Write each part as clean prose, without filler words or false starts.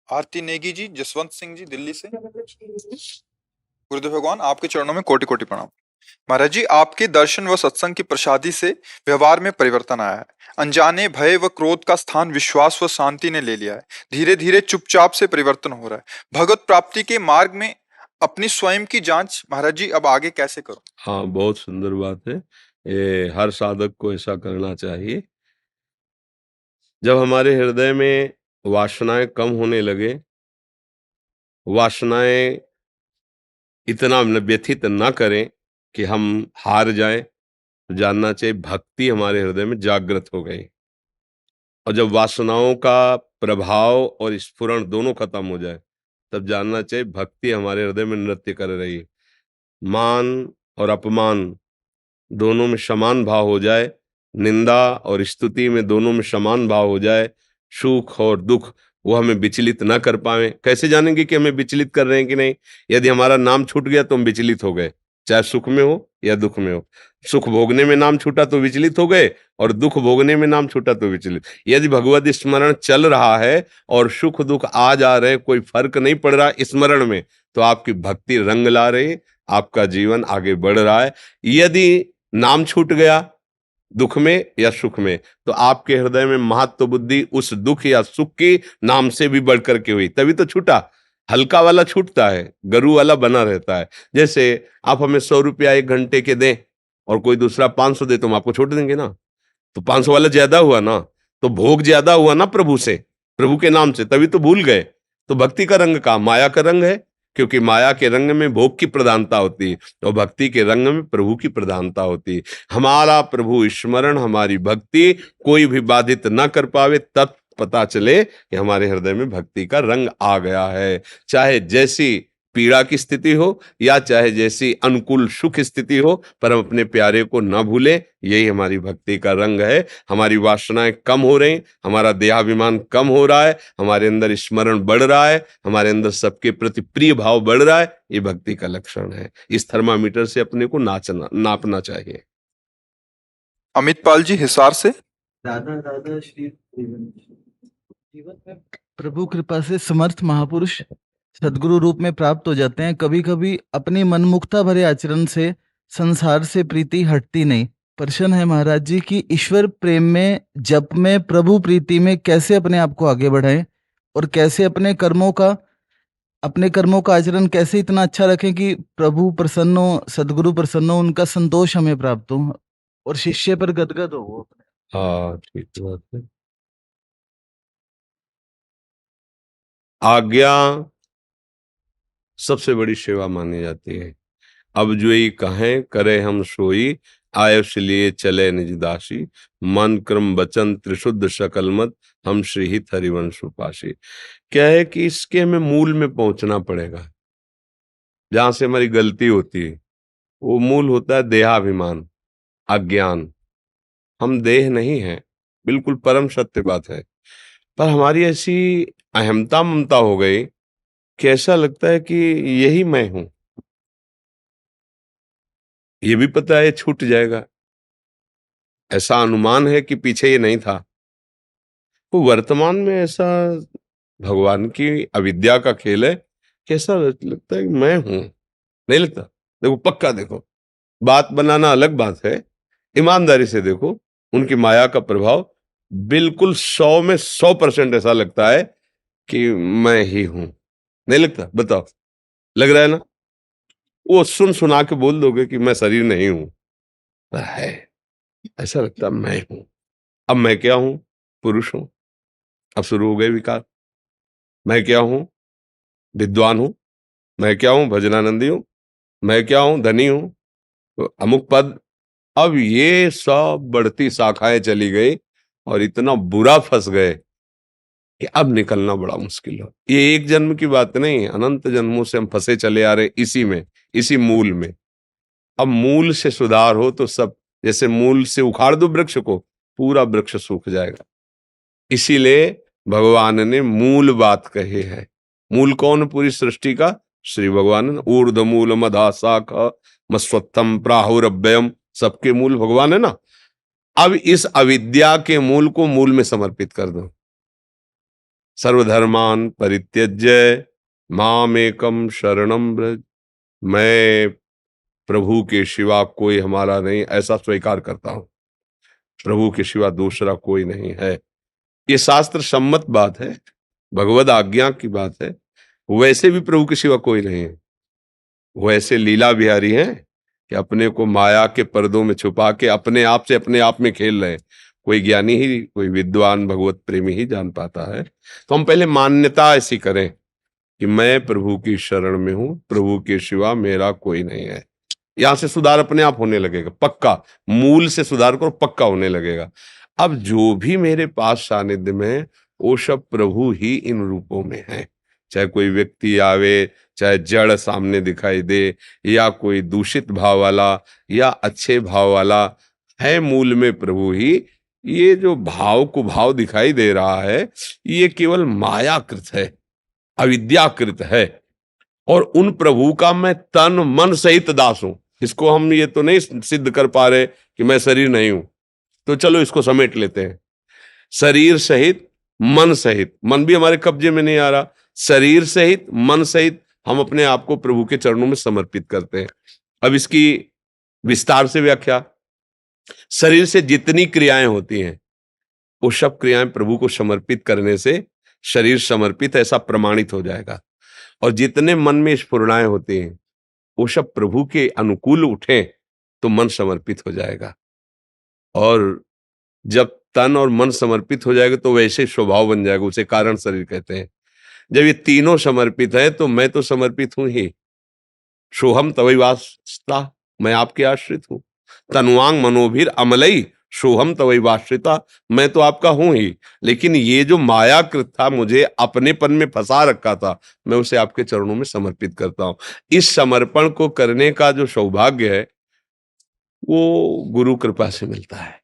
आरती नेगी जी, जसवंत सिंह जी, दिल्ली से। गुरुदेव भगवान, आपके चरणों में कोटि कोटि प्रणाम। महाराज जी, आपके दर्शन व सत्संग की प्रसादी से व्यवहार में परिवर्तन आया है। अनजाने भय व क्रोध का स्थान विश्वास व शांति ने ले लिया है। धीरे धीरे चुपचाप से परिवर्तन हो रहा है। भगवत प्राप्ति के मार्ग में अपनी स्वयं की जांच महाराज जी अब आगे कैसे करूं? हाँ, बहुत सुंदर बात है। ये हर साधक को ऐसा करना चाहिए। जब हमारे हृदय में वासनाएं कम होने लगे, वासनाएं इतना व्यथित ना करें कि हम हार जाएं, तो जानना चाहिए भक्ति हमारे हृदय में जागृत हो गई। और जब वासनाओं का प्रभाव और स्फुरण दोनों खत्म हो जाए, तब जानना चाहिए भक्ति हमारे हृदय में नृत्य कर रही है। मान और अपमान दोनों में समान भाव हो जाए, निंदा और स्तुति में दोनों में समान भाव हो जाए, सुख और दुख वो हमें विचलित ना कर पाए। कैसे जानेंगे कि हमें विचलित कर रहे हैं कि नहीं? यदि हमारा नाम छूट गया तो हम विचलित हो गए, चाहे सुख में हो या दुख में हो। सुख भोगने में नाम छूटा तो विचलित हो गए, और दुख भोगने में नाम छूटा तो विचलित। यदि भगवत स्मरण चल रहा है और सुख दुख आ जा रहे, कोई फर्क नहीं पड़ रहा स्मरण में, तो आपकी भक्ति रंग ला रही, आपका जीवन आगे बढ़ रहा है। यदि नाम छूट गया दुख में या सुख में, तो आपके हृदय में महत्व बुद्धि उस दुख या सुख की नाम से भी बढ़ करके हुई, तभी तो छूटा। हल्का वाला छूटता है, गरु वाला बना रहता है। जैसे आप हमें 100 रुपया 1 घंटे के दें और कोई दूसरा 500 दे, तो हम आपको छोड़ देंगे ना। तो 500 वाला ज्यादा हुआ ना, तो भोग ज्यादा हुआ ना प्रभु से, प्रभु के नाम से, तभी तो भूल गए। तो भक्ति का रंग का माया का रंग है, क्योंकि माया के रंग में भोग की प्रधानता होती है, तो भक्ति के रंग में प्रभु की प्रधानता होती है। हमारा प्रभु स्मरण, हमारी भक्ति कोई भी बाधित ना कर पावे, तब पता चले कि हमारे हृदय में भक्ति का रंग आ गया है। चाहे जैसी पीड़ा की स्थिति हो या चाहे जैसी अनुकूल सुख स्थिति हो, पर हम अपने प्यारे को ना भूलें, यही हमारी भक्ति का रंग है। हमारी वासनाएं कम हो रही, हमारा देहाभिमान कम हो रहा है, हमारे अंदर स्मरण बढ़ रहा है, हमारे अंदर सबके प्रति प्रिय भाव बढ़ रहा है, ये भक्ति का लक्षण है। इस थर्मामीटर से अपने को नापना चाहिए। अमित पाल जी, हिसार से। दादा दादा श्री जीवन में प्रभु कृपा से समर्थ महापुरुष सदगुरु रूप में प्राप्त हो जाते हैं। कभी कभी अपनी मनमुखता भरे आचरण से संसार से प्रीति हटती नहीं। प्रश्न है महाराज जी कि ईश्वर प्रेम में, जप में, प्रभु प्रीति में कैसे अपने आप को आगे बढ़ाएं, और कैसे अपने कर्मों का आचरण कैसे इतना अच्छा रखें कि प्रभु प्रसन्न हो, सदगुरु प्रसन्न हो, उनका संतोष हमें प्राप्त हो और शिष्य पर गदगद हो वो। हाँ, ठीक बात है। आज्ञा सबसे बड़ी सेवा मानी जाती है। अब जो ही कहें करे हम सोई, आयुष लिए चले निज दासी, मन क्रम वचन त्रिशुद्ध सकल मत, हम श्री हित हरिवंश उपासी। क्या है कि इसके हमें मूल में पहुंचना पड़ेगा। जहां से हमारी गलती होती है वो मूल होता है देहाभिमान, अज्ञान। हम देह नहीं है, बिल्कुल परम सत्य बात है, पर हमारी ऐसी अहमता ममता हो गई कि ऐसा लगता है कि यही मैं हूं। ये भी पता है छूट जाएगा, ऐसा अनुमान है कि पीछे ये नहीं था। तो वर्तमान में ऐसा भगवान की अविद्या का खेल है कि ऐसा लगता है कि मैं हूं। नहीं लगता? देखो पक्का देखो, बात बनाना अलग बात है, ईमानदारी से देखो उनकी माया का प्रभाव बिल्कुल 100 में 100% ऐसा लगता है कि मैं ही हूं। नहीं लगता? बताओ, लग रहा है ना? वो सुन सुना के बोल दोगे कि मैं शरीर नहीं हूं, पर है, ऐसा लगता है मैं हूं। अब मैं क्या हूं? पुरुष हूं। अब शुरू हो गए विकार। मैं क्या हूं? विद्वान हूं। मैं क्या हूं? भजनानंदी हूं। मैं क्या हूं? धनी हूं। तो अमुक पद। अब ये सब बढ़ती शाखाएं चली गई और इतना बुरा फंस गए कि अब निकलना बड़ा मुश्किल हो। ये एक जन्म की बात नहीं, अनंत जन्मों से हम फंसे चले आ रहे इसी में, इसी मूल में। अब मूल से सुधार हो तो सब, जैसे मूल से उखाड़ दो वृक्ष को, पूरा वृक्ष सूख जाएगा। इसीलिए भगवान ने मूल बात कही है। मूल कौन? पूरी सृष्टि का श्री भगवान। ऊर्ध्व मूल मधा शाखा मस्वत्थम प्राहुरव्ययम, सबके मूल भगवान है ना। अब इस अविद्या के मूल को मूल में समर्पित कर दो, सर्वधर्मान परित्यज्य मामेकम शरणम व्रज। मैं प्रभु के सिवा कोई हमारा नहीं, ऐसा स्वीकार करता हूं। प्रभु के सिवा दूसरा कोई नहीं है। ये शास्त्र सम्मत बात है, भगवद आज्ञा की बात है। वैसे भी प्रभु के सिवा कोई नहीं है। वो ऐसे लीला बिहारी हैं कि अपने को माया के पर्दों में छुपा के अपने आप से अपने आप में खेल रहे हैं। कोई ज्ञानी ही, कोई विद्वान भगवत प्रेमी ही जान पाता है। तो हम पहले मान्यता ऐसी करें कि मैं प्रभु की शरण में हूं, प्रभु के सिवा मेरा कोई नहीं है। यहां से सुधार अपने आप होने लगेगा, पक्का। मूल से सुधार करो, पक्का होने लगेगा। अब जो भी मेरे पास सानिध्य में है, वो सब प्रभु ही इन रूपों में है। चाहे कोई व्यक्ति आवे, चाहे जड़ सामने दिखाई दे, या कोई दूषित भाव वाला या अच्छे भाव वाला, है मूल में प्रभु ही। ये जो भाव को भाव दिखाई दे रहा है, ये केवल मायाकृत है, अविद्याकृत है। और उन प्रभु का मैं तन मन सहित दास हूं। इसको हम ये तो नहीं सिद्ध कर पा रहे कि मैं शरीर नहीं हूं, तो चलो इसको समेट लेते हैं। शरीर सहित मन सहित, मन भी हमारे कब्जे में नहीं आ रहा, शरीर सहित मन सहित हम अपने आप को प्रभु के चरणों में समर्पित करते हैं। अब इसकी विस्तार से व्याख्या, शरीर से जितनी क्रियाएं होती हैं, वो सब क्रियाएं प्रभु को समर्पित करने से शरीर समर्पित ऐसा प्रमाणित हो जाएगा। और जितने मन में स्फुरणाएं होती हैं, वो सब प्रभु के अनुकूल उठे तो मन समर्पित हो जाएगा। और जब तन और मन समर्पित हो जाएगा तो वैसे स्वभाव बन जाएगा, उसे कारण शरीर कहते हैं। जब ये तीनों समर्पित है तो मैं तो समर्पित हूं ही। सोहम तवैवाश्रिता, मैं आपके आश्रित हूं। तनुवांग मनोभिर अमलई सोहम तवैवाश्रिता, मैं तो आपका हूं ही। लेकिन ये जो मायाकृत था, मुझे अपनेपन में फंसा रखा था, मैं उसे आपके चरणों में समर्पित करता हूं। इस समर्पण को करने का जो सौभाग्य है, वो गुरु कृपा से मिलता है।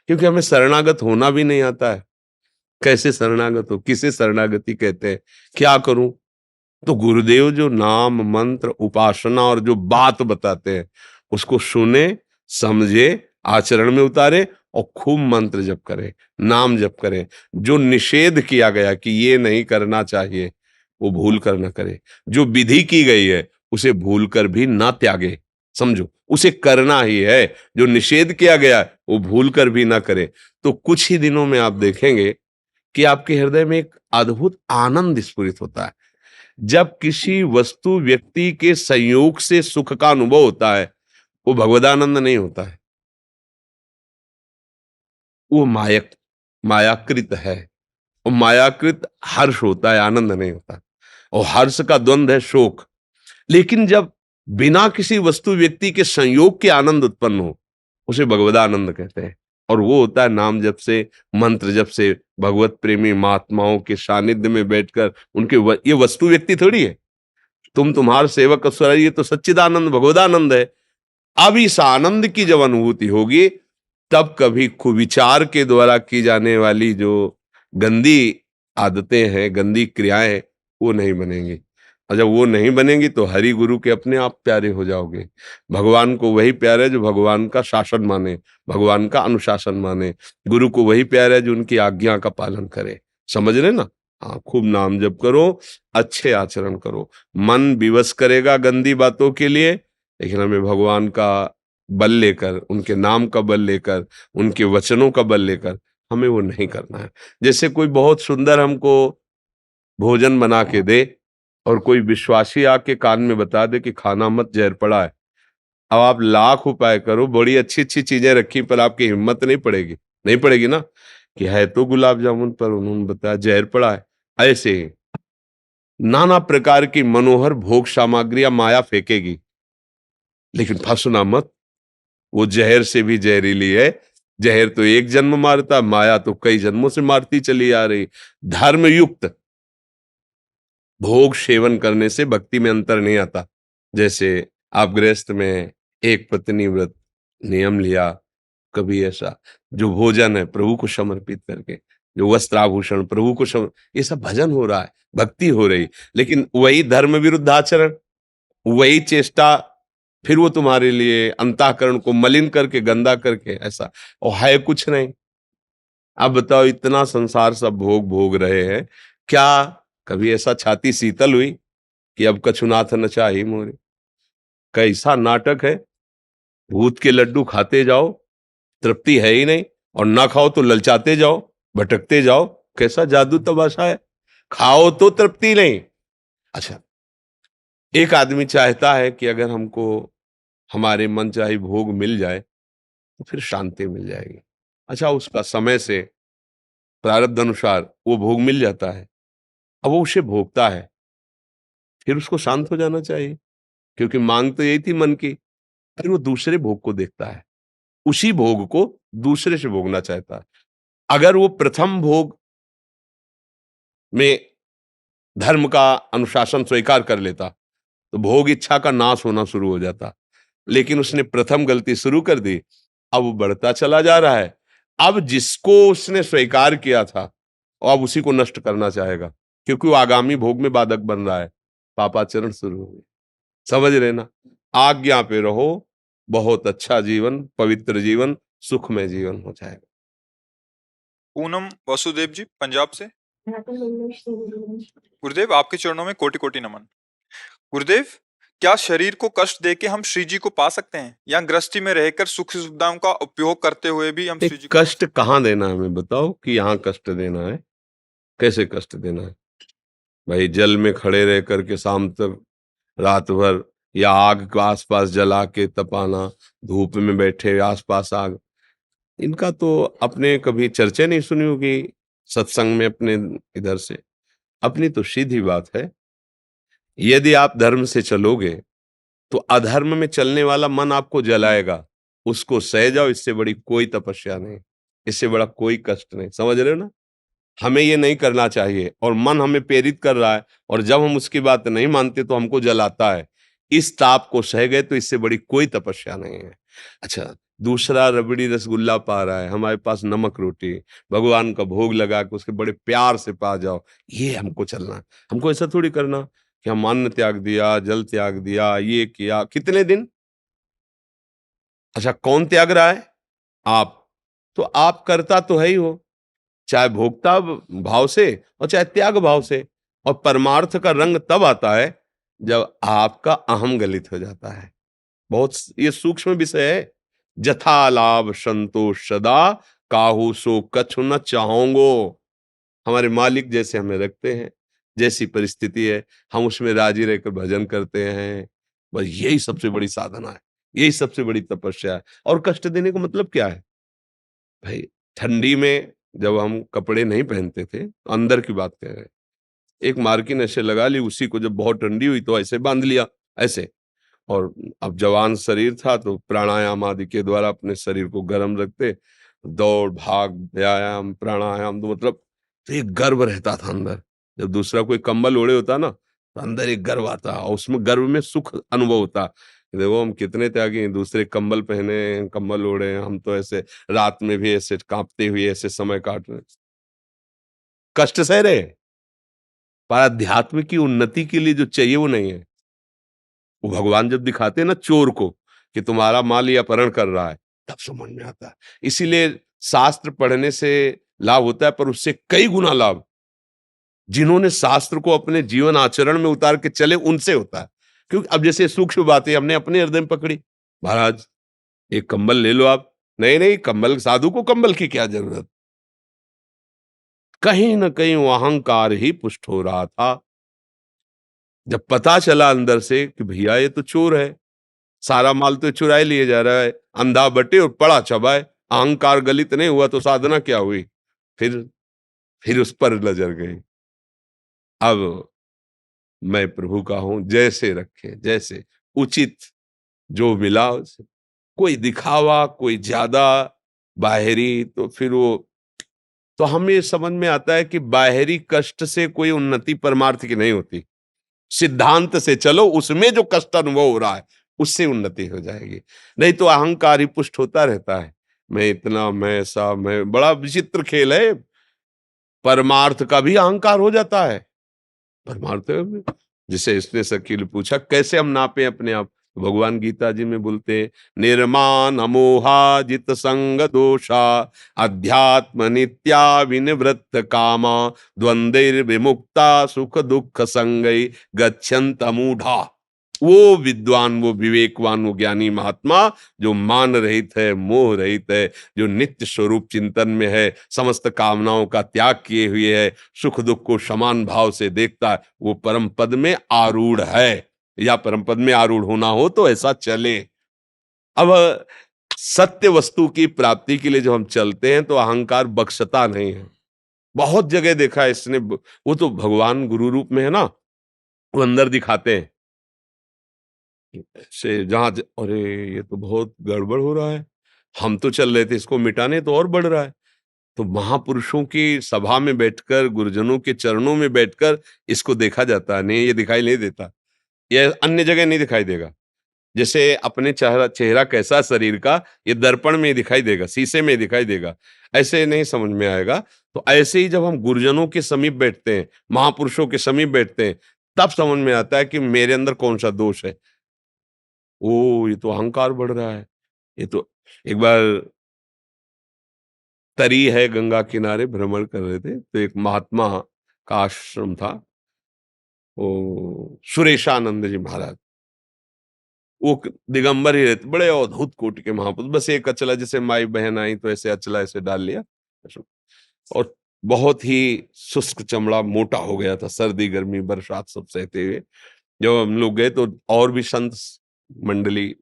क्योंकि हमें शरणागत होना भी नहीं आता है। कैसे शरणागत हो, किसे शरणागति कहते हैं, क्या करूं? तो गुरुदेव जो नाम मंत्र उपासना और जो बात बताते हैं, उसको सुने, समझे, आचरण में उतारे और खूब मंत्र जप करें, नाम जप करें। जो निषेध किया गया कि ये नहीं करना चाहिए, वो भूल कर ना करे। जो विधि की गई है, उसे भूल कर भी ना त्यागे। समझो, उसे करना ही है। जो निषेध किया गया है, वो भूल कर भी ना करे। तो कुछ ही दिनों में आप देखेंगे कि आपके हृदय में एक अद्भुत आनंद स्फुरित होता है। जब किसी वस्तु व्यक्ति के संयोग से सुख का अनुभव होता है, वो भगवदानंद नहीं होता है, वो मायाकृत है। और मायाकृत हर्ष होता है, आनंद नहीं होता। और हर्ष का द्वंद है शोक। लेकिन जब बिना किसी वस्तु व्यक्ति के संयोग के आनंद उत्पन्न हो, उसे भगवदानंद कहते हैं। और वो होता है नाम जप से, मंत्र जप से, भगवत प्रेमी महात्माओं के सानिध्य में बैठकर। उनके ये वस्तु व्यक्ति थोड़ी है, तुम्हार सेवक असुर, ये तो सच्चिदानंद भगवदानंद है। अब इस आनंद की जब अनुभूति होगी, तब कभी कुविचार के द्वारा की जाने वाली जो गंदी आदतें हैं, गंदी क्रियाएं हैं, वो नहीं बनेंगी। और जब वो नहीं बनेंगी तो हरि गुरु के अपने आप प्यारे हो जाओगे। भगवान को वही प्यार है जो भगवान का शासन माने, भगवान का अनुशासन माने। गुरु को वही प्यार है जो उनकी आज्ञा का पालन करे। समझ रहे ना? हाँ, खूब नाम जप करो, अच्छे आचरण करो। मन विवश करेगा गंदी बातों के लिए, लेकिन हमें भगवान का बल लेकर, उनके नाम का बल लेकर, उनके वचनों का बल लेकर हमें वो नहीं करना है। जैसे कोई बहुत सुंदर हमको भोजन बना के दे और कोई विश्वासी आके कान में बता दे कि खाना मत, जहर पड़ा है। अब आप लाख उपाय करो, बड़ी अच्छी अच्छी चीजें रखी, पर आपकी हिम्मत नहीं पड़ेगी। नहीं पड़ेगी ना, कि है तो गुलाब जामुन, पर उन्होंने बताया जहर पड़ा है। ऐसे ही नाना प्रकार की मनोहर भोग सामग्रियां माया फेंकेगी, लेकिन फंसना मत, वो जहर से भी जहरीली है। जहर तो एक जन्म मारता, माया तो कई जन्मों से मारती चली आ रही। धर्म युक्त भोग सेवन करने से भक्ति में अंतर नहीं आता। जैसे आप गृहस्थ में एक पत्नी व्रत नियम लिया, कभी ऐसा जो भोजन है प्रभु को समर्पित करके, जो वस्त्राभूषण प्रभु को ये सब भजन हो रहा है, भक्ति हो रही। लेकिन वही धर्म विरुद्ध आचरण, वही चेष्टा, फिर वो तुम्हारे लिए अंतःकरण को मलिन करके, गंदा करके, ऐसा और है कुछ नहीं। अब बताओ, इतना संसार सब भोग रहे हैं, क्या कभी ऐसा छाती शीतल हुई कि अब कछुनाथ नचाही मोरे? कैसा नाटक है, भूत के लड्डू खाते जाओ, तृप्ति है ही नहीं, और ना खाओ तो ललचाते जाओ, भटकते जाओ। कैसा जादू तमाशा है, खाओ तो तृप्ति नहीं। अच्छा, एक आदमी चाहता है कि अगर हमको हमारे मन चाहे भोग मिल जाए तो फिर शांति मिल जाएगी। अच्छा, उसका समय से प्रारब्ध अनुसार वो भोग मिल जाता है, अब वो उसे भोगता है, फिर उसको शांत हो जाना चाहिए, क्योंकि मांग तो यही थी मन की। फिर वो दूसरे भोग को देखता है, उसी भोग को दूसरे से भोगना चाहता है। अगर वो प्रथम भोग में धर्म का अनुशासन स्वीकार कर लेता तो भोग इच्छा का नाश होना शुरू हो जाता, लेकिन उसने प्रथम गलती शुरू कर दी, अब वो बढ़ता चला जा रहा है। अब जिसको उसने स्वीकार किया था और अब उसी को नष्ट करना चाहेगा, क्योंकि वो आगामी भोग में बाधक बन रहा है, पापाचरण शुरू हो गया। समझ रहे ना? आज्ञा पे रहो, बहुत अच्छा जीवन, पवित्र जीवन, सुखमय जीवन हो जाएगा। पूनम वसुदेव जी पंजाब से। गुरुदेव आपके चरणों में कोटि कोटि नमन। गुरुदेव, क्या शरीर को कष्ट देके हम श्री जी को पा सकते हैं, या गृहस्थी में रहकर सुख सुविधाओं का उपयोग करते हुए भी हम श्री जी को? कष्ट कहाँ देना है हमें बताओ, कि यहाँ कष्ट देना है? कैसे कष्ट देना है भाई? जल में खड़े रह करके शाम तक, रात भर, या आग के आसपास जला के तपाना, धूप में बैठे आसपास आग, इनका तो अपने कभी चर्चा नहीं सुनी होगी सत्संग में अपने इधर से। अपनी तो सीधी बात है, यदि आप धर्म से चलोगे तो अधर्म में चलने वाला मन आपको जलाएगा, उसको सह जाओ, इससे बड़ी कोई तपस्या नहीं, इससे बड़ा कोई कष्ट नहीं। समझ रहे हो ना? हमें ये नहीं करना चाहिए, और मन हमें प्रेरित कर रहा है, और जब हम उसकी बात नहीं मानते तो हमको जलाता है। इस ताप को सह गए तो इससे बड़ी कोई तपस्या नहीं है। अच्छा, दूसरा रबड़ी रसगुल्ला पा रहा है, हमारे पास नमक रोटी, भगवान का भोग लगा के उसके बड़े प्यार से पा जाओ, ये हमको चलना है। हमको ऐसा थोड़ी करना कि हम अन्न त्याग दिया, जल त्याग दिया, ये किया, कितने दिन। अच्छा, कौन त्याग रहा है? आप। तो आप करता तो है ही हो, चाहे भोक्ता भाव से और चाहे त्याग भाव से। और परमार्थ का रंग तब आता है जब आपका अहम गलित हो जाता है। बहुत ये सूक्ष्म विषय है। जथा लाभ संतोष सदा, काहू सो कछु न चाहोंगो। हमारे मालिक जैसे हमें रखते हैं, जैसी परिस्थिति है हम उसमें राजी रहकर भजन करते हैं, बस यही सबसे बड़ी साधना है, यही सबसे बड़ी तपस्या है। और कष्ट देने का मतलब क्या है भाई? ठंडी में जब हम कपड़े नहीं पहनते थे, तो अंदर की बात कह रहे हैं, एक मार्किन ऐसे लगा ली, उसी को जब बहुत ठंडी हुई तो ऐसे बांध लिया, ऐसे। और अब जवान शरीर था तो प्राणायाम आदि के द्वारा अपने शरीर को गर्म रखते, दौड़ भाग व्यायाम प्राणायाम, तो मतलब तो एक गर्व रहता था अंदर। जब दूसरा कोई कंबल ओढ़े होता ना, तो अंदर एक गर्व आता, और उसमें गर्व में सुख अनुभव होता। देखो हम कितने त्यागी हैं, दूसरे कंबल पहने, कंबल ओढ़े, हम तो ऐसे रात में भी ऐसे कांपते हुए ऐसे समय काट रहे, कष्ट सह रहे, पर अध्यात्म की उन्नति के लिए जो चाहिए वो नहीं है। वो भगवान जब दिखाते हैं ना चोर को कि तुम्हारा माल ये अपहरण कर रहा है, तब समझ में आता है। इसीलिए शास्त्र पढ़ने से लाभ होता है, पर उससे कई गुना लाभ जिन्होंने शास्त्र को अपने जीवन आचरण में उतार के चले उनसे होता है। क्योंकि अब जैसे सूक्ष्म बातें हमने अपने हृदय में पकड़ी, महाराज एक कंबल ले लो आप, नहीं नहीं कंबल, साधु को कंबल की क्या जरूरत? कहीं ना कहीं वो अहंकार ही पुष्ट हो रहा था। जब पता चला अंदर से कि भैया ये तो चोर है, सारा माल तो चुराए लिए जा रहा है, अंधा बटे और पड़ा चबाए, अहंकार गलित नहीं हुआ तो साधना क्या हुई? फिर उस पर नजर गई। अब मैं प्रभु का हूं, जैसे रखे, जैसे उचित जो मिला उसे। कोई दिखावा, कोई ज्यादा बाहरी, तो फिर वो, तो हमें समझ में आता है कि बाहरी कष्ट से कोई उन्नति परमार्थ की नहीं होती। सिद्धांत से चलो, उसमें जो कष्ट अनुभव हो रहा है उससे उन्नति हो जाएगी। नहीं तो अहंकार ही पुष्ट होता रहता है, मैं इतना, मैं ऐसा, मैं, बड़ा विचित्र खेल है। परमार्थ का भी अहंकार हो जाता है। परमार्थ, जिसे इसने शकील पूछा कैसे हम नापे अपने आप, भगवान गीता जी में बोलते हैं, निर्माण अमोहा जित संग दोषा अध्यात्म नित्या विनिवृत्त कामा द्वंद्वैर विमुक्ता सुख दुख संगै गच्छन्त मूढ़ा। वो विद्वान, वो विवेकवान, वो ज्ञानी महात्मा जो मान रहित है, मोह रहित है, जो नित्य स्वरूप चिंतन में है, समस्त कामनाओं का त्याग किए हुए है, सुख दुख को समान भाव से देखता है, वो परम पद में आरूढ़ है। या परम पद में आरूढ़ होना हो तो ऐसा चले। अब सत्य वस्तु की प्राप्ति के लिए जो हम चलते हैं तो अहंकार बख्शता नहीं है। बहुत जगह देखा है इसने, वो तो भगवान गुरु रूप में है ना, वो अंदर दिखाते हैं से जहां अरे ये तो बहुत गड़बड़ हो रहा है, हम तो चल रहे थे इसको मिटाने, तो और बढ़ रहा है। तो महापुरुषों की सभा में बैठकर, गुरुजनों के चरणों में बैठकर इसको देखा जाता है। नहीं, ये दिखाई नहीं देता, ये अन्य जगह नहीं दिखाई देगा। जैसे अपने चेहरा चेहरा कैसा शरीर का, ये दर्पण में दिखाई देगा, शीशे में दिखाई देगा, ऐसे नहीं समझ में आएगा। तो ऐसे ही जब हम गुरुजनों के समीप बैठते हैं, महापुरुषों के समीप बैठते हैं, तब समझ में आता है कि मेरे अंदर कौन सा दोष है। ओ, ये तो अहंकार बढ़ रहा है। ये तो एक बार तरी है गंगा किनारे भ्रमण कर रहे थे, तो एक महात्मा का आश्रम था, वो सुरेशानंद जी महाराज, वो दिगंबर ही रहते, बड़े अद्भुत कोटि के महापुरुष। बस एक अचला, जैसे माई बहन आई तो ऐसे अचला ऐसे डाल लिया, और बहुत ही शुष्क चमड़ा, मोटा हो गया था, सर्दी गर्मी बरसात सब सहते हुए। जब हम लोग गए तो और भी संत मंडली,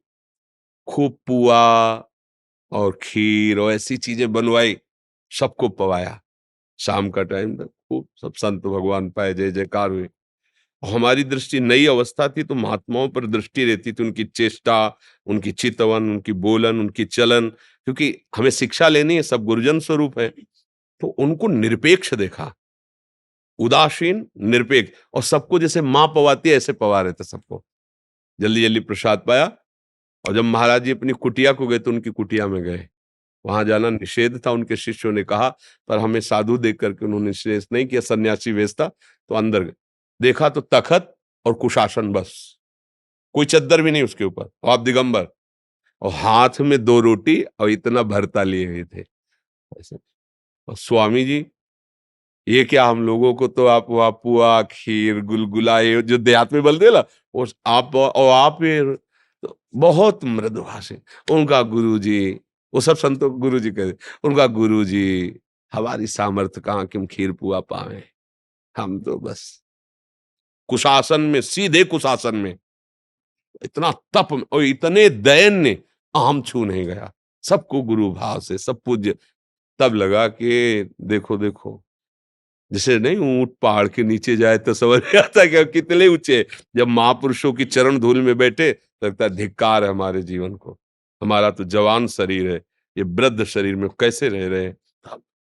खूब पुआ और खीर और ऐसी चीजें बनवाई, सबको पवाया। शाम का टाइम था, खूब सब संत भगवान पाए, जय जयकार हुए। हमारी दृष्टि, नई अवस्था थी तो महात्माओं पर दृष्टि रहती थी, उनकी चेष्टा, उनकी चितवन, उनकी बोलन, उनकी चलन, क्योंकि हमें शिक्षा लेनी है, सब गुरुजन स्वरूप है। तो उनको निरपेक्ष देखा, उदासीन निरपेक्ष, और सबको जैसे माँ पवाती है ऐसे पवा रहे थे सबको। जल्दी जल्दी प्रसाद पाया, और जब महाराज जी अपनी कुटिया को गए तो उनकी कुटिया में गए। वहां जाना निषेध था, उनके शिष्यों ने कहा, पर हमें साधु देख करके उन्होंने निषेध नहीं किया, सन्यासी वेश था। तो अंदर गए, देखा तो तखत और कुशासन, बस कोई चद्दर भी नहीं उसके ऊपर, और आप दिगंबर, और हाथ में 2 रोटी और इतना भरता लिए हुए थे ऐसे। और स्वामी जी, ये क्या, हम लोगों को तो आप वहाँ पुआ खीर गुलगुला ये जो देहात में बोलते ना, वो आप, और आप फिर तो बहुत मृदुभाषी। उनका गुरु जी, वो सब संतों को गुरु जी कहते, उनका गुरु जी, हमारी सामर्थ्य कहाँ कि हम खीर पुआ पावे, हम तो बस कुशासन में, सीधे कुशासन में, इतना तप में, और इतने दैन्य, आम छू नहीं गया, सबको गुरु भाव से, सब पूज्य। तब लगा कि देखो देखो, जैसे नहीं ऊंट पहाड़ के नीचे जाए तो समझ में आता है कि कितने ऊंचे। जब महापुरुषों की चरण धूल में बैठे तो लगता है धिक्कार है हमारे जीवन को, हमारा तो जवान शरीर है, ये वृद्ध शरीर में कैसे रह रहे हैं।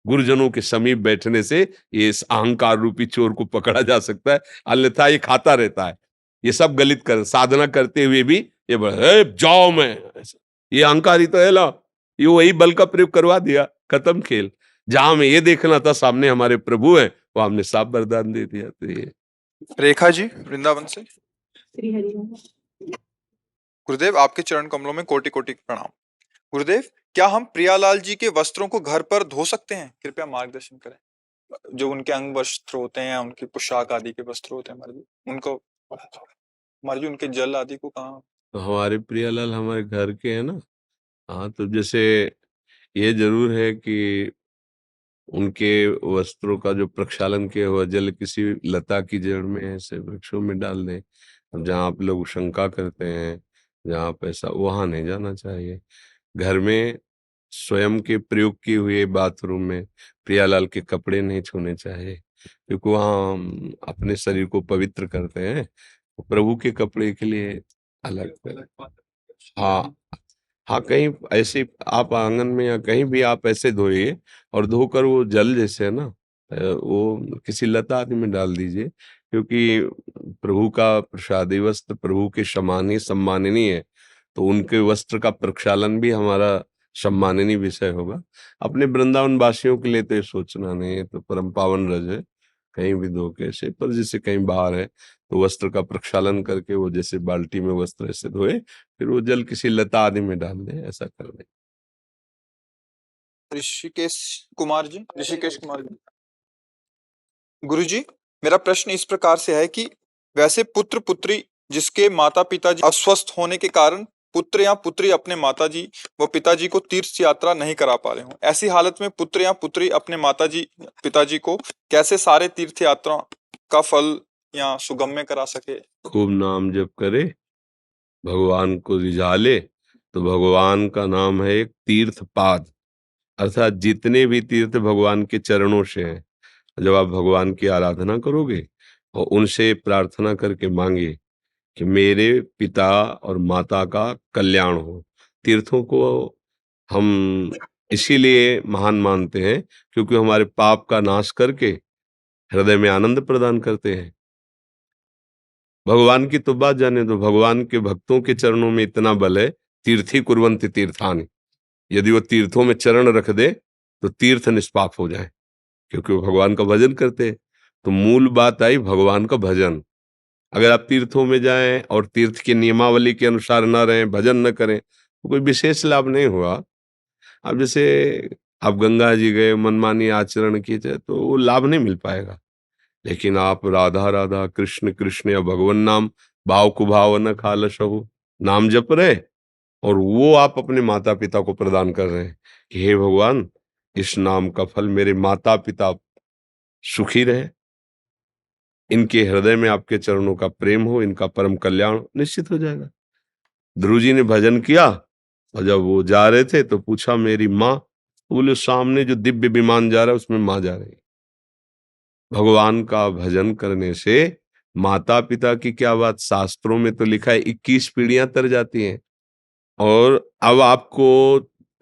गुरुजनों के समीप बैठने से ये इस अहंकार रूपी चोर को पकड़ा जा सकता है, अन्यथा ये खाता रहता है। ये सब गलित कर, साधना करते हुए भी ये जाओ मैं, ये अहंकार ही तो है ला, ये वही बल का प्रयोग करवा दिया, खत्म खेल। जहां हमें ये देखना था सामने हमारे प्रभु हैं, वो हमने साफ वरदान दे दिया। तो ये रेखा जी वृंदावन से। श्री हरि राम। गुरुदेव, आपके चरण कमलों में कोटि कोटि प्रणाम। गुरुदेव, क्या हम प्रियालाल जी के वस्त्रों को घर पर धो सकते हैं? कृपया मार्गदर्शन करें। जो उनके अंग वस्त्र होते हैं, उनकी पोशाक आदि के वस्त्र होते हैं, उनको हमारे उनके जल आदि को कहाँ? तो हमारे प्रियालाल हमारे घर के हैं ना। हाँ, तो जैसे ये जरूर है कि उनके वस्त्रों का जो प्रक्षालन किया हुआ जल किसी लता की जड़ में, ऐसे वृक्षों में डाल दें। अब जहाँ आप लोग शंका करते हैं, जहाँ पैसा, वहां नहीं जाना चाहिए। घर में स्वयं के प्रयोग किए हुए बाथरूम में प्रियालाल के कपड़े नहीं छूने चाहिए, क्योंकि वहाँ हम अपने शरीर को पवित्र करते हैं। प्रभु के कपड़े के लिए अलग। हाँ हाँ, कहीं ऐसे आप आंगन में या कहीं भी आप ऐसे धोइए, और धोकर वो जल जैसे है ना, वो किसी लता आदि में डाल दीजिए, क्योंकि प्रभु का प्रसादी वस्त्र प्रभु के समान ही सम्माननीय है। तो उनके वस्त्र का प्रक्षालन भी हमारा सम्माननीय विषय होगा। अपने वृंदावन वासियों के लिए तो ये सोचना नहीं है, तो परम पावन रज है। कहीं भी धो के ऐसे, पर जैसे कहीं बाहर है तो वस्त्र का प्रक्षालन करके वो जैसे बाल्टी में वस्त्र ऐसे धोए, फिर वो जल किसी लता आदि में डाल दे, ऐसा कर दे। ऋषिकेश कुमार जी, ऋषिकेश कुमार जी। गुरुजी, मेरा प्रश्न इस प्रकार से है कि वैसे पुत्र पुत्री जिसके माता पिताजी अस्वस्थ होने के कारण पुत्र या पुत्री अपने माताजी व पिताजी को तीर्थ यात्रा नहीं करा पा रहे हो, ऐसी हालत में पुत्र या पुत्री अपने माताजी पिताजी को कैसे सारे तीर्थ यात्रा का फल या सुगम्य करा सके? खूब नाम जप करे, भगवान को रिझा ले, तो भगवान का नाम है एक तीर्थ पाद, अर्थात जितने भी तीर्थ भगवान के चरणों से हैं, जब आप भगवान की आराधना करोगे और उनसे प्रार्थना करके मांगे कि मेरे पिता और माता का कल्याण हो। तीर्थों को हम इसीलिए महान मानते हैं क्योंकि हमारे पाप का नाश करके हृदय में आनंद प्रदान करते हैं। भगवान की तो बात जाने दो, भगवान के भक्तों के चरणों में इतना बल है, तीर्थी कुर्वन्ति तीर्थानि, यदि वो तीर्थों में चरण रख दे तो तीर्थ निष्पाप हो जाए, क्योंकि वो भगवान का भजन करते हैं। तो मूल बात आई भगवान का भजन। अगर आप तीर्थों में जाएं और तीर्थ की नियमावली के अनुसार न रहें, भजन न करें, तो कोई विशेष लाभ नहीं हुआ। अब जैसे आप गंगा जी गए, मनमानी आचरण किए तो वो लाभ नहीं मिल पाएगा। लेकिन आप राधा राधा, कृष्ण कृष्ण या भगवन नाम, भाव कुभाव न खालसहु, नाम जप रहे और वो आप अपने माता पिता को प्रदान कर रहे हैं कि हे भगवान, इस नाम का फल मेरे माता पिता सुखी रहे, इनके हृदय में आपके चरणों का प्रेम हो, इनका परम कल्याण निश्चित हो जाएगा। ध्रुव जी ने भजन किया और जब वो जा रहे थे तो पूछा मेरी माँ, बोले सामने जो दिव्य विमान जा रहा है उसमें माँ जा रही है। भगवान का भजन करने से माता पिता की क्या बात, शास्त्रों में तो लिखा है 21 पीढ़ियां तर जाती हैं। और अब आपको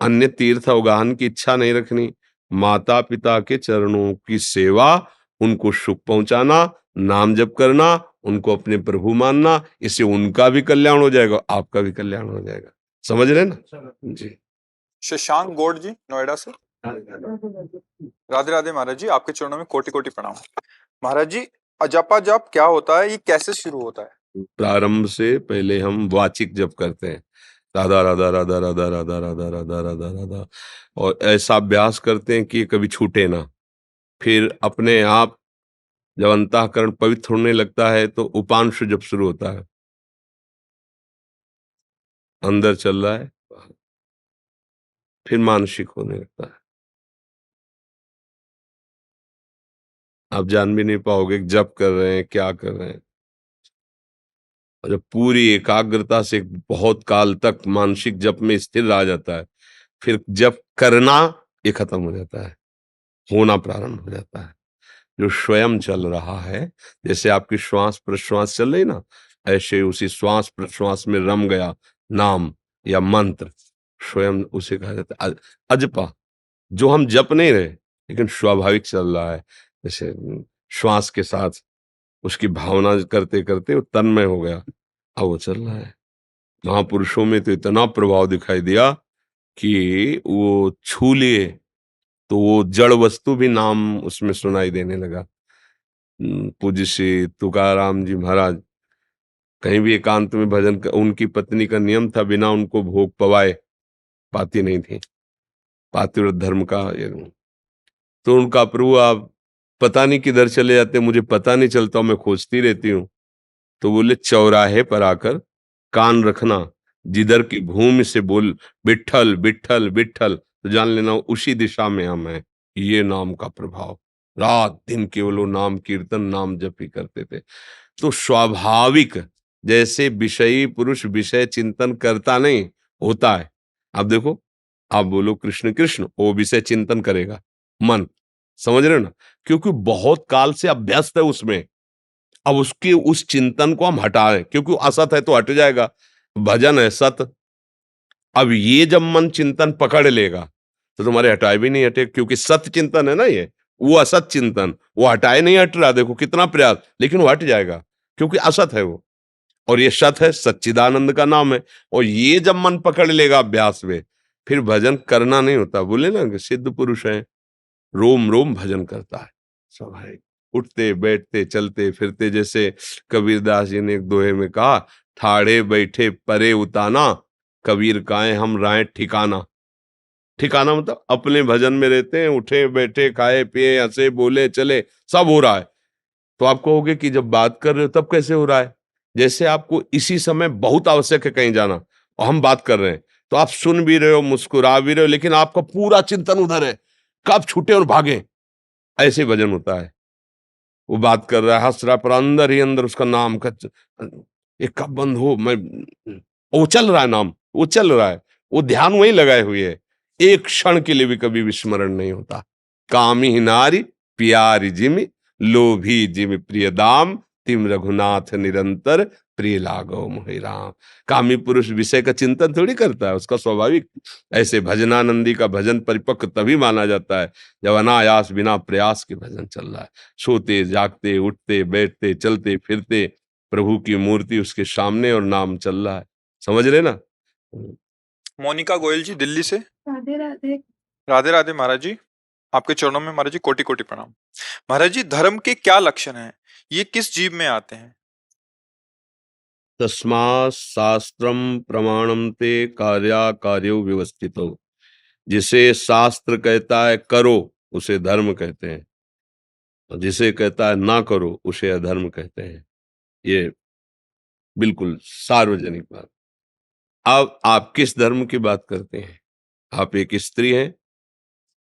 अन्य तीर्थ अवगाहन की इच्छा नहीं रखनी, माता पिता के चरणों की सेवा, उनको सुख पहुंचाना, नाम जप करना, उनको अपने प्रभु मानना, इससे उनका भी कल्याण हो जाएगा, आपका भी कल्याण हो जाएगा। समझ रहे ना जी। शशांक गौड़ जी, नोएडा से। राधे राधे महाराज जी, आपके चरणों में कोटि कोटि प्रणाम। महाराज जी, अजपा जप क्या होता है, ये कैसे शुरू होता है? प्रारंभ से पहले हम वाचिक जप करते हैं, राधा राधा राधा राधा राधा राधा राधा राधा राधा, और ऐसा अभ्यास करते हैं कि कभी छूटे ना। फिर अपने आप जब अंतःकरण पवित्र होने लगता है तो उपांशु जप शुरू होता है, अंदर चल रहा है, फिर मानसिक होने लगता है। आप जान भी नहीं पाओगे जप कर रहे हैं क्या कर रहे हैं। और जब पूरी एकाग्रता से बहुत काल तक मानसिक जप में स्थिर रह जाता है, फिर जप करना ये खत्म हो जाता है, होना प्रारंभ हो जाता है। जो स्वयं चल रहा है, जैसे आपकी श्वास प्रश्वास चल रही ना, ऐसे उसी श्वास प्रश्वास में रम गया नाम या मंत्र, स्वयं उसे कहा जाता है अजपा। जो हम जप नहीं रहे लेकिन स्वाभाविक चल रहा है, जैसे श्वास के साथ उसकी भावना करते करते वो तन्मय हो गया, अब वो चल रहा है। महापुरुषों में तो इतना प्रभाव दिखाई दिया कि वो छू लिए तो वो जड़ वस्तु भी नाम उसमें सुनाई देने लगा। पूज्य श्री तुकाराम जी महाराज कहीं भी एकांत में भजन उनकी पत्नी का नियम था, बिना उनको भोग पवाए पाती नहीं थी, पातिव्रत धर्म का तो उनका प्रभु आप पता नहीं किधर चले जाते, मुझे पता नहीं चलता, मैं खोजती रहती हूँ। तो बोले चौराहे पर आकर कान रखना, जिधर की भूमि से बोल विठ्ठल विठ्ठल विठ्ठल, तो जान लेना उसी दिशा में हम हैं। ये नाम का प्रभाव, रात दिन केवल वो नाम कीर्तन नाम जप ही करते थे। तो स्वाभाविक, जैसे विषयी पुरुष विषय चिंतन करता नहीं होता है। अब देखो, आप बोलो कृष्ण कृष्ण, वो विषय चिंतन करेगा मन, समझ रहे हो ना, क्योंकि बहुत काल से अभ्यस्त है उसमें। अब उसके उस चिंतन को हम हटाएं, क्योंकि असत है तो हट जाएगा, भजन है सत। अब ये जब मन चिंतन पकड़ लेगा तो तुम्हारे हटाए भी नहीं हटे, क्योंकि सत चिंतन है ना ये, वो असत चिंतन, वो हटाए नहीं हट रहा, देखो कितना प्रयास, लेकिन वो हट जाएगा क्योंकि असत है वो, और ये सत है, सच्चिदानंद का नाम है। और ये जब मन पकड़ लेगा अभ्यास में, फिर भजन करना नहीं होता। बोले ना कि सिद्ध पुरुष है, रोम रोम भजन करता है, स्वाभाविक। उठते बैठते चलते फिरते, जैसे कबीरदास जी ने एक दोहे में कहा, ठाड़े बैठे परे उताना, कबीर काए हम राय ठिकाना। ठिकाना मतलब अपने भजन में रहते हैं, उठे बैठे खाए पिए हंसे बोले चले सब हो रहा है। तो आप कहोगे कि जब बात कर रहे हो तब कैसे हो रहा है? जैसे आपको इसी समय बहुत आवश्यक है कहीं जाना और हम बात कर रहे हैं, तो आप सुन भी रहे हो, मुस्कुरा भी रहे हो, लेकिन आपका पूरा चिंतन उधर है, कब छूटे और भागे। ऐसे भजन होता है। वो बात कर रहा है, हंस रहा है, पर अंदर ही अंदर उसका नाम का ये कब बंद हो, मैं वो चल रहा है नाम, वो चल रहा है, वो ध्यान वहीं लगाए हुए है, एक क्षण के लिए भी कभी विस्मरण नहीं होता। कामी नारी प्यारी जिमि, लोभी जिमि प्रिय दाम, तिम रघुनाथ निरंतर प्रिय लागो मोहि राम। कामी पुरुष विषय का चिंतन थोड़ी करता है, उसका स्वाभाविक। ऐसे भजनानंदी का भजन परिपक्व तभी माना जाता है जब अनायास बिना प्रयास के भजन चल रहा है। सोते जागते उठते बैठते चलते फिरते प्रभु की मूर्ति उसके सामने और नाम चल रहा है। समझ रहे ना? मोनिका गोयल जी दिल्ली से। राधे राधे। राधे राधे महाराज जी, आपके चरणों में महाराज जी कोटि कोटि प्रणाम। महाराज जी, धर्म के क्या लक्षण हैं? ये किस जीव में आते हैं? तस्मात् शास्त्रम प्रमाणम ते कार्या कार्यो व्यवस्थितो। जिसे शास्त्र कहता है करो उसे धर्म कहते हैं, और जिसे कहता है ना करो उसे अधर्म कहते हैं। ये बिल्कुल सार्वजनिक बात। अब आप किस धर्म की बात करते हैं? आप एक स्त्री हैं,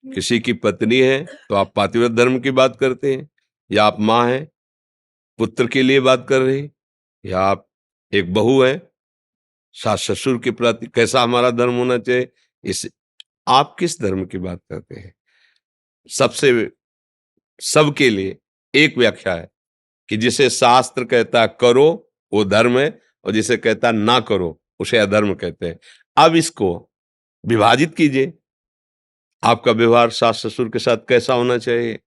किसी की पत्नी है, तो आप पातिव्रत धर्म की बात करते हैं, या आप माँ हैं, पुत्र के लिए बात कर रही, या आप एक बहू है, सास ससुर के प्रति कैसा हमारा धर्म होना चाहिए, इस आप किस धर्म की बात करते हैं? सबसे सबके लिए एक व्याख्या है कि जिसे शास्त्र कहता है करो वो धर्म है, और जिसे कहता है ना करो उसे अधर्म कहते हैं। अब इसको विभाजित कीजिए, आपका व्यवहार सास ससुर के साथ कैसा होना चाहिए?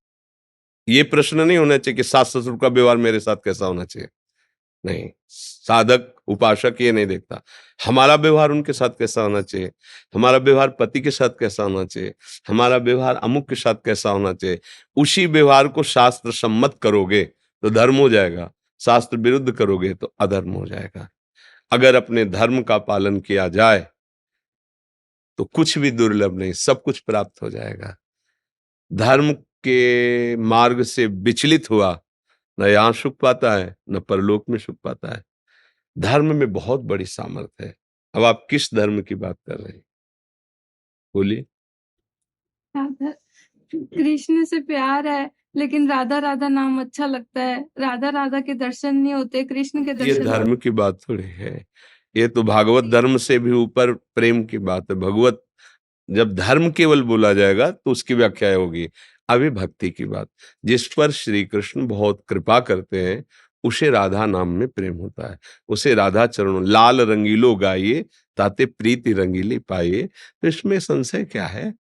ये प्रश्न नहीं होना चाहिए कि सास ससुर का व्यवहार मेरे साथ कैसा होना चाहिए। नहीं, साधक उपासक ये नहीं देखता। हमारा व्यवहार उनके साथ कैसा होना चाहिए, हमारा व्यवहार पति के साथ कैसा होना चाहिए, हमारा व्यवहार अमुक के साथ कैसा होना चाहिए। उसी व्यवहार को शास्त्र सम्मत करोगे तो धर्म हो जाएगा, शास्त्र विरुद्ध करोगे तो अधर्म हो जाएगा। अगर अपने धर्म का पालन किया जाए तो कुछ भी दुर्लभ नहीं, सब कुछ प्राप्त हो जाएगा। धर्म के मार्ग से विचलित हुआ न यहाँ सुख पाता है न परलोक में सुख पाता है। धर्म में बहुत बड़ी सामर्थ्य है। अब आप किस धर्म की बात कर रहे हैं, बोलिए? राधा कृष्ण से प्यार है, लेकिन राधा राधा नाम अच्छा लगता है। राधा राधा के दर्शन नहीं होते, कृष्ण के ये दर्शन धर्म की बात थोड़ी है, ये तो भागवत धर्म से भी ऊपर प्रेम की बात है। भगवत जब धर्म केवल बोला जाएगा तो उसकी व्याख्या होगी। अभी भक्ति की बात, जिस पर श्री कृष्ण बहुत कृपा करते हैं उसे राधा नाम में प्रेम होता है, उसे राधा चरणों लाल रंगीलो गाइए ताते प्रीति रंगीली पाइए। तो इसमें संशय क्या है?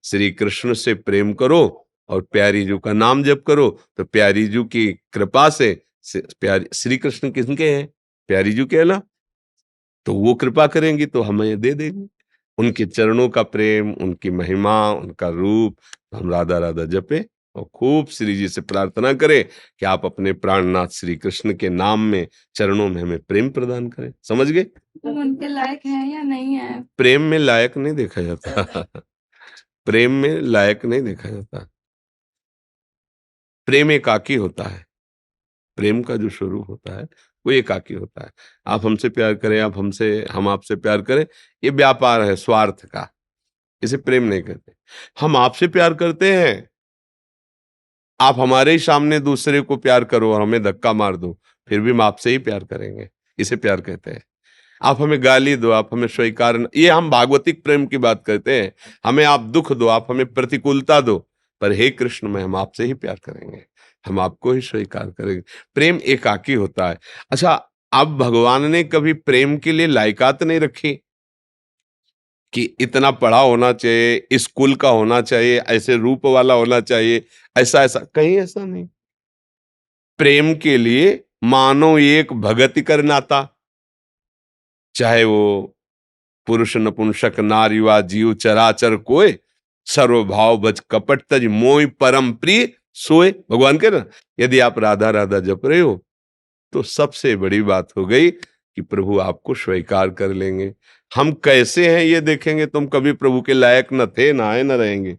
श्री कृष्ण से प्रेम करो और प्यारी जू का नाम जप करो, तो प्यारी जू की कृपा से प्यारी श्री कृष्ण किसके हैं? प्यारी जू के ना, तो वो कृपा करेंगी तो हमें दे देंगे। उनके चरणों का प्रेम, उनकी महिमा, उनका रूप, हम राधा राधा जपे और खूब श्री जी से प्रार्थना करें कि आप अपने प्राणनाथ श्री कृष्ण के नाम में चरणों में हमें प्रेम प्रदान करें। समझ गए? तुम उनके लायक हैं या नहीं है? प्रेम में लायक नहीं देखा जाता प्रेम में लायक नहीं देखा जाता। प्रेम एकाकी होता है। प्रेम का जो स्वरूप होता है वो एकाकी होता है। आप हमसे प्यार करें, हम आपसे प्यार करें, ये व्यापार है स्वार्थ का, इसे प्रेम नहीं कहते। हम आपसे प्यार करते हैं, आप हमारे ही सामने दूसरे को प्यार करो और हमें धक्का मार दो, फिर भी हम आपसे ही प्यार करेंगे, इसे प्यार कहते हैं। आप हमें गाली दो, आप हमें स्वीकार ये हम भागवतिक प्रेम की बात करते हैं। हमें आप दुख दो, आप हमें प्रतिकूलता दो, पर हे कृष्ण में हम आपसे ही प्यार करेंगे, हम आपको ही स्वीकार करेंगे। प्रेम एकाकी होता है। अच्छा, अब भगवान ने कभी प्रेम के लिए लायकात नहीं रखी कि इतना पढ़ा होना चाहिए, स्कूल का होना चाहिए, ऐसे रूप वाला होना चाहिए, ऐसा ऐसा, कहीं ऐसा नहीं। प्रेम के लिए मानो एक भगति कर नाता, चाहे वो पुरुष नपुंसक नार युवा जीव चराचर कोय, सर्वभाव बज कपट तज मोय परम प्रिय सोए। भगवान कह रहे ना, यदि आप राधा राधा जप रहे हो तो सबसे बड़ी बात हो गई कि प्रभु आपको स्वीकार कर लेंगे। हम कैसे हैं ये देखेंगे, तुम कभी प्रभु के लायक न थे, ना आए, न रहेंगे।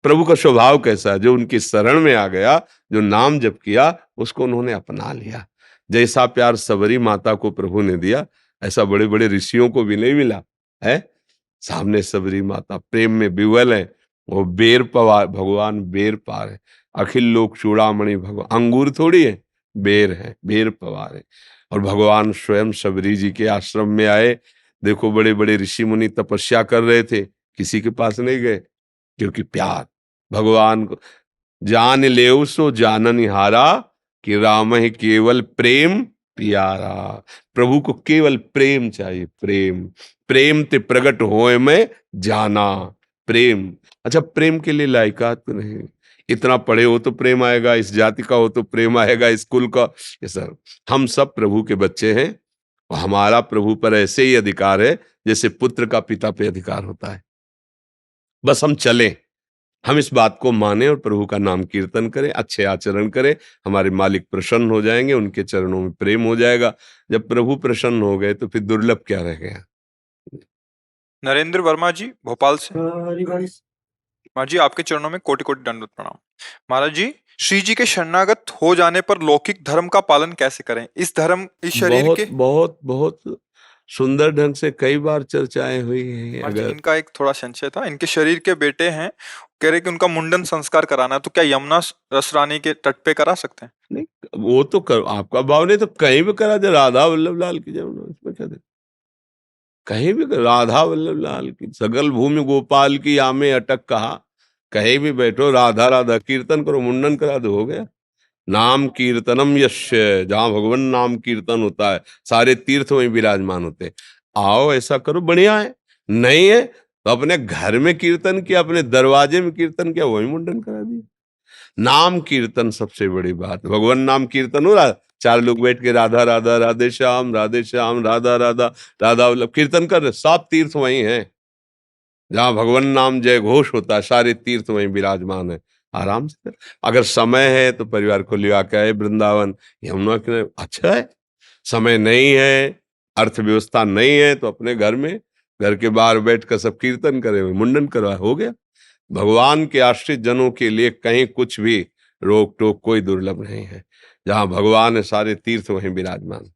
प्रभु का स्वभाव कैसा है, जो उनकी शरण में आ गया, जो नाम जप किया, उसको उन्होंने अपना लिया। जैसा प्यार सबरी माता को प्रभु ने दिया, ऐसा बड़े बड़े ऋषियों को भी नहीं मिला है। सामने सबरी माता प्रेम में विवल है, वो बेर पवार, भगवान बेर पार है। अखिल लोक चूड़ामणि भगवान, अंगूर थोड़ी है, बेर है, बेर पवार है। और भगवान स्वयं सबरी जी के आश्रम में आए। देखो बड़े बड़े ऋषि मुनि तपस्या कर रहे थे, किसी के पास नहीं गए, क्योंकि प्यार भगवान को जान लेव सो जानन हारा, कि राम ही केवल प्रेम प्यारा। प्रभु को केवल प्रेम चाहिए, प्रेम। प्रेम ते प्रगट होए में जाना, प्रेम। अच्छा, प्रेम के लिए लायकात तो नहीं, इतना पढ़े हो तो प्रेम आएगा, इस जाति का हो तो प्रेम आएगा, स्कूल का, ये सर हम सब प्रभु के बच्चे हैं और हमारा प्रभु पर ऐसे ही अधिकार है जैसे पुत्र का पिता पे अधिकार होता है। बस हम चलें, हम इस बात को माने और प्रभु का नाम कीर्तन करें, अच्छे आचरण करें, हमारे मालिक प्रसन्न हो जाएंगे, उनके चरणों में प्रेम हो जाएगा। जब प्रभु प्रसन्न हो गए तो फिर दुर्लभ क्या रह गया। नरेंद्र वर्मा जी भोपाल से। महाराज जी आपके चरणों में कोटि कोटि दंडवत प्रणाम। महाराज जी, श्री जी के शरणागत हो जाने पर लौकिक धर्म का पालन कैसे करें? इस धर्म, इस शरीर बहुत के बहुत बहुत सुंदर ढंग से कई बार चर्चाएं हुई हैं। महाराज जी, अगर इनका एक थोड़ा संशय था, इनके शरीर के बेटे हैं, कह रहे कि उनका मुंडन संस्कार कराना है, तो क्या यमुना रसरानी के तट पे करा सकते हैं? नहीं, वो तो कर, आपका भाव नहीं तो कहीं भी करा दे, राधा वल्लभ लाल की जमुना, इसमें क्या दे, कहीं भी कर, राधा वल्लभ लाल की, सगल भूमि गोपाल की आमे अटक कहा, कहीं भी बैठो राधा राधा कीर्तन करो, मुंडन करा दो, हो गया। नाम कीर्तनम यस्य, जहां भगवान नाम कीर्तन होता है, सारे तीर्थ वहीं विराजमान होते हैं। आओ ऐसा करो, बढ़िया है। नहीं है तो अपने घर में कीर्तन किया, अपने दरवाजे में कीर्तन किया, वही मुंडन करा दिया। नाम कीर्तन सबसे बड़ी बात, भगवान नाम कीर्तन हो रहा, चार लोग बैठ के राधा राधा राधे श्याम राधा राधा राधा वल्लभ कीर्तन कर रहे, सब तीर्थ वहीं है। जहां भगवान नाम जय घोष होता है, सारे तीर्थ वहीं विराजमान है। आराम से कर। अगर समय है तो परिवार को ले आके आए वृंदावन, यमुना किनारे, अच्छा है। समय नहीं है, अर्थव्यवस्था नहीं है, तो अपने घर में, घर के बाहर बैठकर सब कीर्तन करे, मुंडन करवाए, हो गया। भगवान के आश्रित जनों के लिए कहीं कुछ भी रोक टोक कोई दुर्लभ नहीं है। जहां भगवान है, सारे तीर्थ वहीं विराजमान।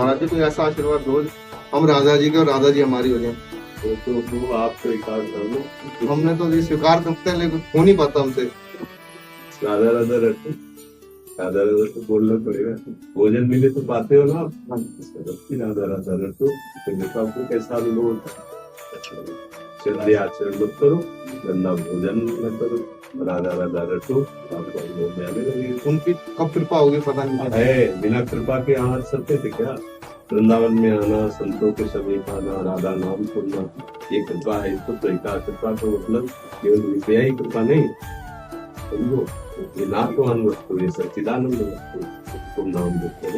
महाराज जी कोई ऐसा आशीर्वाद दो हम राधा जी के और राधा जी हमारी हो जाए। तो आप स्वीकार कर लो। हमने तो ये स्वीकार करते हैं लेकिन हो नहीं पाता हमसे। राधा राधा रटो, राधा राधा तो बोलना पड़ेगा। भोजन मिले तो पाते हो ना आप, राधा राधा रटो। तो देखो आपको कैसा अनुभव होता है। चलिए आचरण मत करो, गंदा भोजन न करो, राधा राधा रटो, आपको अनुभव में आने लगेगा। उनकी कब कृपा होगी पता नहीं है, बिना कृपा के यहाँ सकते थे क्या? वृंदावन में आना, संतों के समीप आना, राधा नाम सुनना, ये कृपा है। इसको स्वीकार, कृपा का मतलब केवल रुपया ही कृपा नहीं, समझो ये नामवान वस्तु, ये सच्चिदानंद वस्तु, तुम नाम देखो।